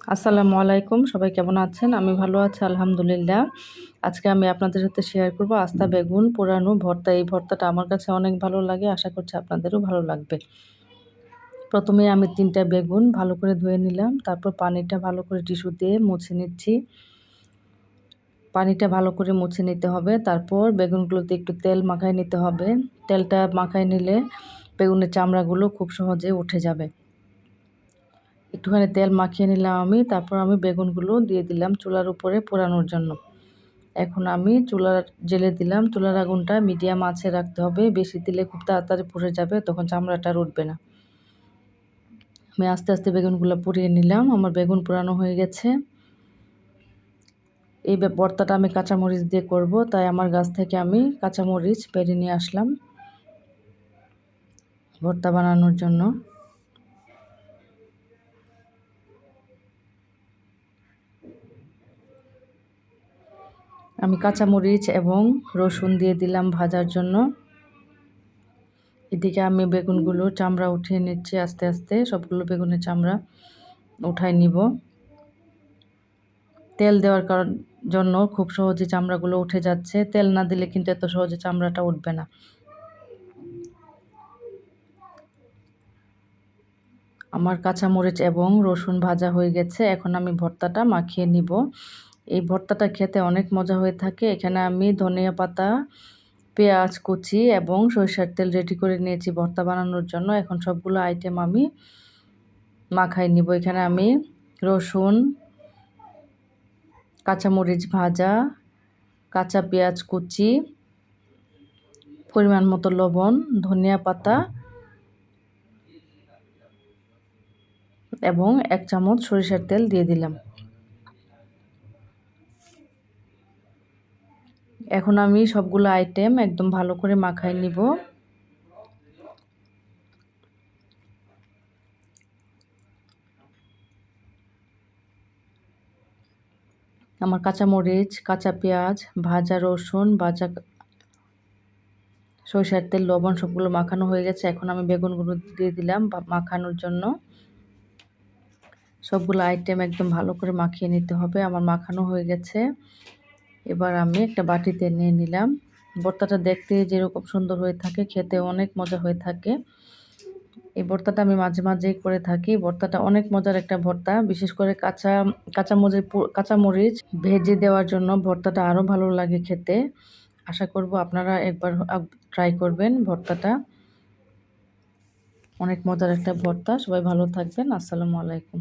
আসসালামু আলাইকুম, সবাই কেমন আছেন? আমি ভালো আছি আলহামদুলিল্লাহ। আজকে আমি আপনাদের সাথে শেয়ার করব আস্তা বেগুন পোড়ানো ভর্তা। এই ভর্তাটা আমার কাছে অনেক ভালো লাগে, আশা করছি আপনাদেরও ভালো লাগবে। প্রথমে আমি ৩টা বেগুন ভালো করে ধুয়ে নিলাম, তারপর পানিটা ভালো করে টিস্যু দিয়ে মুছে নিচ্ছি। পানিটা ভালো করে মুছে নিতে হবে। তারপর বেগুনগুলোতে একটু তেল মাখায় নিতে হবে। তেলটা মাখায় নিলে বেগুনের চামড়াগুলো খুব সহজে উঠে যাবে। একটুখানি তেল মাখিয়ে নিলাম আমি, তারপর আমি বেগুনগুলো দিয়ে দিলাম চুলার উপরে পোড়ানোর জন্য। এখন আমি চুলার জেলে দিলাম। চুলার আগুনটা মিডিয়াম আঁচে রাখতে হবে, বেশি দিলে খুব তাড়াতাড়ি পুড়ে যাবে, তখন চামড়াটা আর উঠবে না। আমি আস্তে আস্তে বেগুনগুলো পুড়িয়ে নিলাম। আমার বেগুন পোড়ানো হয়ে গেছে। এই ভর্তাটা আমি কাঁচামরিচ দিয়ে করব, তাই আমার গাছ থেকে আমি কাঁচামরিচ পেড়ে নিয়ে আসলাম ভর্তা বানানোর জন্য। আমি কাঁচামরিচ এবং রসুন দিয়ে দিলাম ভাজার জন্য। এদিকে আমি বেগুনগুলো চামড়া উঠিয়ে নিচ্ছি আস্তে আস্তে, সবগুলো বেগুনের চামড়া উঠাই নিব। তেল দেওয়ার জন্য খুব সহজে চামড়াগুলো উঠে যাচ্ছে। তেল না দিলে কিন্তু এত সহজে চামড়াটা উঠবে না। আমার কাঁচামরিচ এবং রসুন ভাজা হয়ে গেছে। এখন আমি ভর্তাটা মাখিয়ে নিব। এই ভর্তাটা খেতে অনেক মজা হয়ে থাকে। এখানে আমি ধনিয়া পাতা, পেঁয়াজ কুচি এবং সরিষার তেল রেডি করে নিয়েছি ভর্তা বানানোর জন্য। এখন সবগুলো আইটেম আমি মাখাই নিব। এখানে আমি রসুন, কাঁচামরিচ ভাজা, কাঁচা পেঁয়াজ কুচি, পরিমাণ মতো লবণ, ধনিয়া পাতা এবং 1 চামচ সরিষার তেল দিয়ে দিলাম। এখন আমি সবগুলো আইটেম একদম ভালো করে মাখাই নিব। আমার কাঁচামরিচ, কাঁচা পেঁয়াজ, ভাজা রসুন, ভাজা সরিষার তেল, লবণ সবগুলো মাখানো হয়ে গেছে। এখন আমি বেগুনগুলো দিয়ে দিলাম মাখানোর জন্য। সবগুলো আইটেম একদম ভালো করে মাখিয়ে নিতে হবে। আমার মাখানো হয়ে গেছে। এবার আমি একটা বাটিতে নিয়ে নিলাম। ভর্তাটা দেখতে যেরকম সুন্দর হয়ে থাকে, খেতে অনেক মজা হয়ে থাকে। এই ভর্তাটা আমি মাঝে মাঝেই করে থাকি। ভর্তাটা অনেক মজার একটা ভর্তা, বিশেষ করে কাঁচামরিচ ভেজে দেওয়ার জন্য ভর্তাটা আরও ভালো লাগে খেতে। আশা করব আপনারা একবার ট্রাই করবেন ভর্তাটা। অনেক মজার একটা ভর্তা। সবাই ভালো থাকবেন। আসসালামু আলাইকুম।